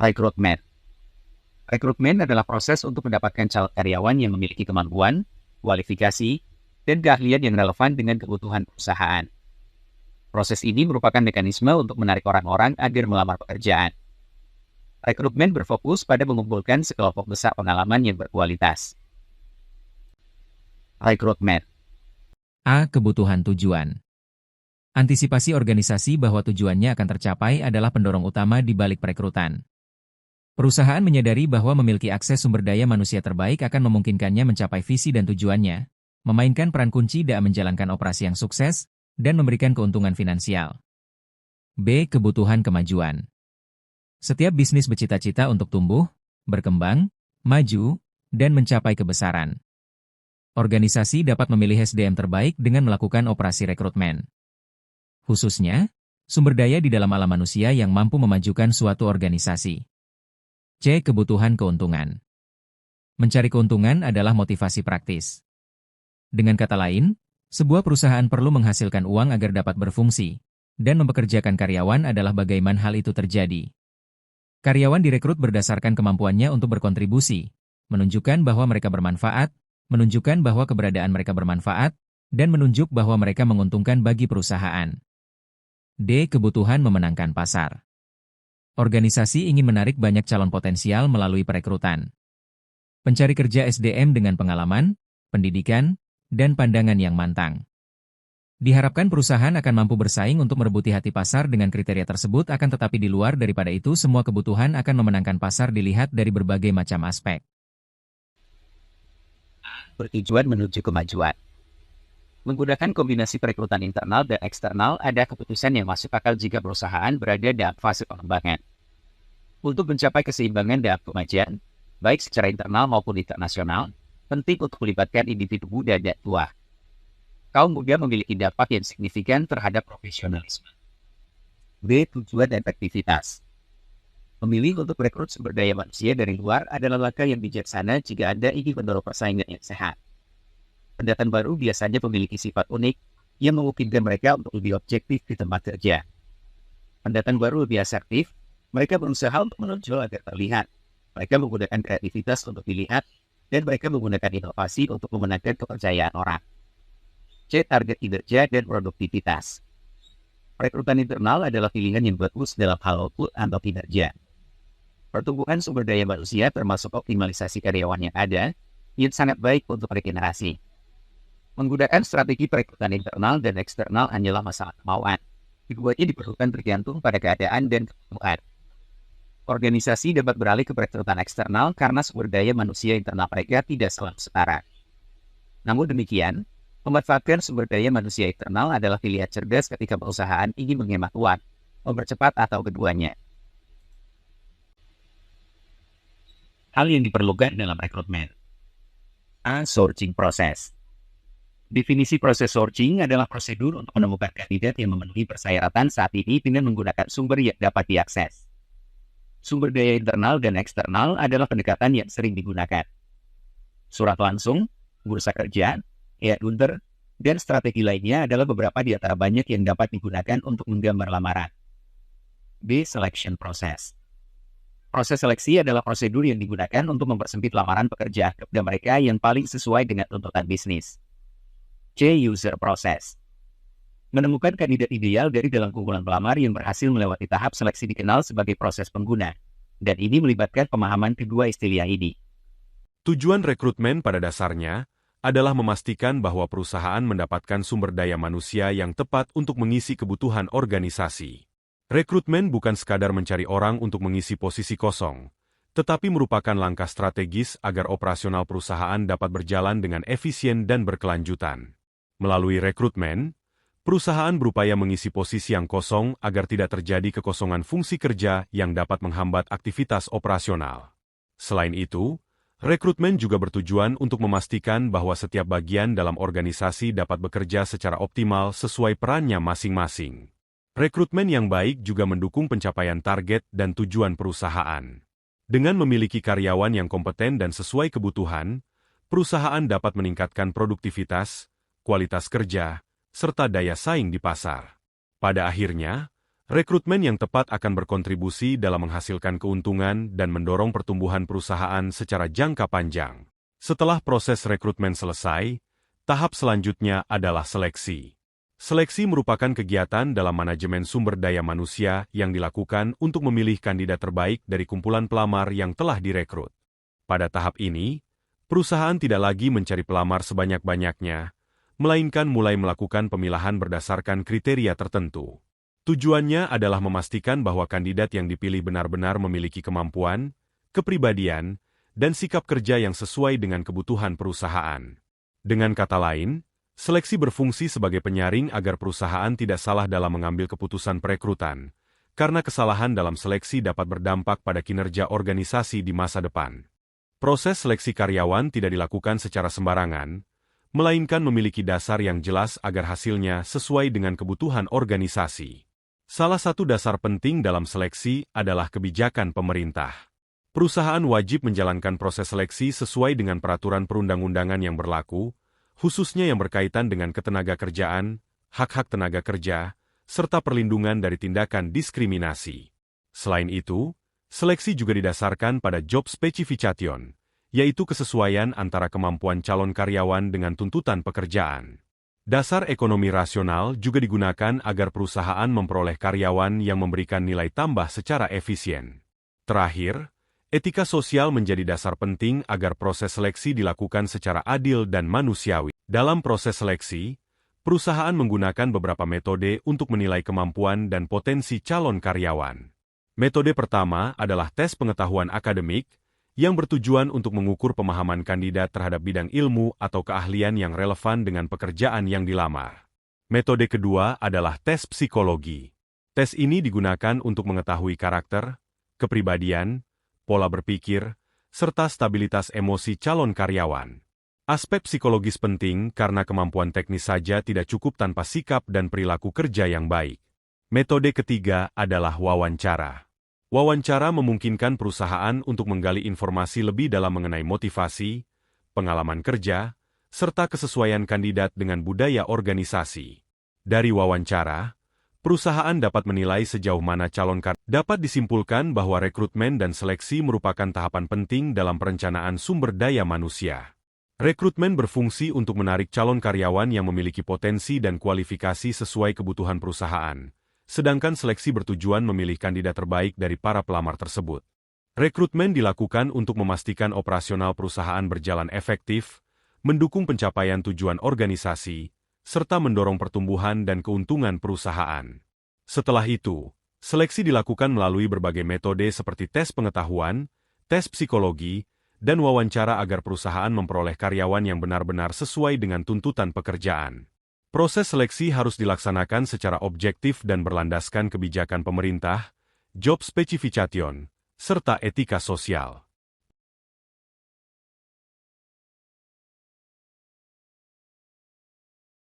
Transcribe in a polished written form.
Rekrutmen. Rekrutmen adalah proses untuk mendapatkan calon karyawan yang memiliki kemampuan, kualifikasi, dan keahlian yang relevan dengan kebutuhan perusahaan. Proses ini merupakan mekanisme untuk menarik orang-orang agar melamar pekerjaan. Rekrutmen berfokus pada mengumpulkan sekelompok besar pengalaman yang berkualitas. Rekrutmen. A. Kebutuhan tujuan. Antisipasi organisasi bahwa tujuannya akan tercapai adalah pendorong utama di balik perekrutan. Perusahaan menyadari bahwa memiliki akses sumber daya manusia terbaik akan memungkinkannya mencapai visi dan tujuannya, memainkan peran kunci dalam menjalankan operasi yang sukses, dan memberikan keuntungan finansial. B. Kebutuhan kemajuan. Setiap bisnis bercita-cita untuk tumbuh, berkembang, maju, dan mencapai kebesaran. Organisasi dapat memilih SDM terbaik dengan melakukan operasi rekrutmen. Khususnya, sumber daya di dalam alam manusia yang mampu memajukan suatu organisasi. C. Kebutuhan keuntungan. Mencari keuntungan adalah motivasi praktis. Dengan kata lain, sebuah perusahaan perlu menghasilkan uang agar dapat berfungsi, dan mempekerjakan karyawan adalah bagaimana hal itu terjadi. Karyawan direkrut berdasarkan kemampuannya untuk berkontribusi, menunjukkan bahwa mereka bermanfaat, menunjukkan bahwa keberadaan mereka bermanfaat, dan menunjuk bahwa mereka menguntungkan bagi perusahaan. D. Kebutuhan memenangkan pasar. Organisasi ingin menarik banyak calon potensial melalui perekrutan. Pencari kerja SDM dengan pengalaman, pendidikan, dan pandangan yang matang. Diharapkan perusahaan akan mampu bersaing untuk merebuti hati pasar dengan kriteria tersebut, akan tetapi di luar daripada itu semua kebutuhan akan memenangkan pasar dilihat dari berbagai macam aspek. Bertujuan menuju kemajuan. Menggunakan kombinasi perekrutan internal dan eksternal, ada keputusan yang masuk akal jika perusahaan berada dalam fase pengembangan. Untuk mencapai keseimbangan dalam kemajuan, baik secara internal maupun internasional, penting untuk melibatkan individu muda dan tua. Kaum muda memiliki dampak yang signifikan terhadap profesionalisme. B. Tujuan dan efektivitas. Memilih untuk merekrut sumber daya manusia dari luar adalah langkah yang bijaksana jika Anda ingin mendorong persaingan yang sehat. Pendatang baru biasanya memiliki sifat unik yang memungkinkan mereka untuk lebih objektif di tempat kerja. Pendatang baru lebih asertif, mereka berusaha untuk menonjol agar terlihat. Mereka menggunakan kreativitas untuk dilihat, dan mereka menggunakan inovasi untuk memenangkan kepercayaan orang. C. Target kinerja dan produktivitas. Perekrutan internal adalah pilihan yang bagus dalam hal output atau kinerja. Pertumbuhan sumber daya manusia termasuk optimalisasi karyawan yang ada, yang sangat baik untuk regenerasi. Menggunakan strategi perekrutan internal dan eksternal hanyalah masalah kemauan. Keduanya diperlukan tergantung pada keadaan dan kebutuhan. Organisasi dapat beralih ke perekrutan eksternal karena sumber daya manusia internal mereka tidak selalu setara. Namun demikian, memanfaatkan sumber daya manusia internal adalah pilihan cerdas ketika perusahaan ingin menghemat uang, mempercepat atau keduanya. Hal yang diperlukan dalam rekrutmen. A. Sourcing proses. Definisi proses sourcing adalah prosedur untuk menemukan kandidat yang memenuhi persyaratan saat ini dengan menggunakan sumber yang dapat diakses. Sumber daya internal dan eksternal adalah pendekatan yang sering digunakan. Surat langsung, bursa kerja, headhunter, dan strategi lainnya adalah beberapa di antara banyak yang dapat digunakan untuk menggambar lamaran. B. Selection process. Proses seleksi adalah prosedur yang digunakan untuk mempersempit lamaran pekerjaan kepada mereka yang paling sesuai dengan tuntutan bisnis. C. User process. Menemukan kandidat ideal dari dalam kumpulan pelamar yang berhasil melewati tahap seleksi dikenal sebagai proses pengguna, dan ini melibatkan pemahaman kedua istilah ini. Tujuan rekrutmen pada dasarnya adalah memastikan bahwa perusahaan mendapatkan sumber daya manusia yang tepat untuk mengisi kebutuhan organisasi. Rekrutmen bukan sekadar mencari orang untuk mengisi posisi kosong, tetapi merupakan langkah strategis agar operasional perusahaan dapat berjalan dengan efisien dan berkelanjutan. Melalui rekrutmen, perusahaan berupaya mengisi posisi yang kosong agar tidak terjadi kekosongan fungsi kerja yang dapat menghambat aktivitas operasional. Selain itu, rekrutmen juga bertujuan untuk memastikan bahwa setiap bagian dalam organisasi dapat bekerja secara optimal sesuai perannya masing-masing. Rekrutmen yang baik juga mendukung pencapaian target dan tujuan perusahaan. Dengan memiliki karyawan yang kompeten dan sesuai kebutuhan, perusahaan dapat meningkatkan produktivitas, kualitas kerja, serta daya saing di pasar. Pada akhirnya, Rekrutmen yang tepat akan berkontribusi dalam menghasilkan keuntungan dan mendorong pertumbuhan perusahaan secara jangka panjang. Setelah proses rekrutmen selesai, tahap selanjutnya adalah seleksi. Seleksi merupakan kegiatan dalam manajemen sumber daya manusia yang dilakukan untuk memilih kandidat terbaik dari kumpulan pelamar yang telah direkrut. Pada tahap ini, perusahaan tidak lagi mencari pelamar sebanyak-banyaknya, melainkan mulai melakukan pemilahan berdasarkan kriteria tertentu. Tujuannya adalah memastikan bahwa kandidat yang dipilih benar-benar memiliki kemampuan, kepribadian, dan sikap kerja yang sesuai dengan kebutuhan perusahaan. Dengan kata lain, seleksi berfungsi sebagai penyaring agar perusahaan tidak salah dalam mengambil keputusan perekrutan, karena kesalahan dalam seleksi dapat berdampak pada kinerja organisasi di masa depan. Proses seleksi karyawan tidak dilakukan secara sembarangan, melainkan memiliki dasar yang jelas agar hasilnya sesuai dengan kebutuhan organisasi. Salah satu dasar penting dalam seleksi adalah kebijakan pemerintah. Perusahaan wajib menjalankan proses seleksi sesuai dengan peraturan perundang-undangan yang berlaku, khususnya yang berkaitan dengan ketenagakerjaan, hak-hak tenaga kerja, serta perlindungan dari tindakan diskriminasi. Selain itu, seleksi juga didasarkan pada job specification, yaitu kesesuaian antara kemampuan calon karyawan dengan tuntutan pekerjaan. Dasar ekonomi rasional juga digunakan agar perusahaan memperoleh karyawan yang memberikan nilai tambah secara efisien. Terakhir, etika sosial menjadi dasar penting agar proses seleksi dilakukan secara adil dan manusiawi. Dalam proses seleksi, perusahaan menggunakan beberapa metode untuk menilai kemampuan dan potensi calon karyawan. Metode pertama adalah tes pengetahuan akademik, yang bertujuan untuk mengukur pemahaman kandidat terhadap bidang ilmu atau keahlian yang relevan dengan pekerjaan yang dilamar. Metode kedua adalah tes psikologi. Tes ini digunakan untuk mengetahui karakter, kepribadian, pola berpikir, serta stabilitas emosi calon karyawan. Aspek psikologis penting karena kemampuan teknis saja tidak cukup tanpa sikap dan perilaku kerja yang baik. Metode ketiga adalah wawancara. Wawancara memungkinkan perusahaan untuk menggali informasi lebih dalam mengenai motivasi, pengalaman kerja, serta kesesuaian kandidat dengan budaya organisasi. Dari wawancara, perusahaan dapat menilai sejauh mana calon karyawan. Dapat disimpulkan bahwa rekrutmen dan seleksi merupakan tahapan penting dalam perencanaan sumber daya manusia. Rekrutmen berfungsi untuk menarik calon karyawan yang memiliki potensi dan kualifikasi sesuai kebutuhan perusahaan, sedangkan seleksi bertujuan memilih kandidat terbaik dari para pelamar tersebut. Rekrutmen dilakukan untuk memastikan operasional perusahaan berjalan efektif, mendukung pencapaian tujuan organisasi, serta mendorong pertumbuhan dan keuntungan perusahaan. Setelah itu, seleksi dilakukan melalui berbagai metode seperti tes pengetahuan, tes psikologi, dan wawancara agar perusahaan memperoleh karyawan yang benar-benar sesuai dengan tuntutan pekerjaan. Proses seleksi harus dilaksanakan secara objektif dan berlandaskan kebijakan pemerintah, job specification, serta etika sosial.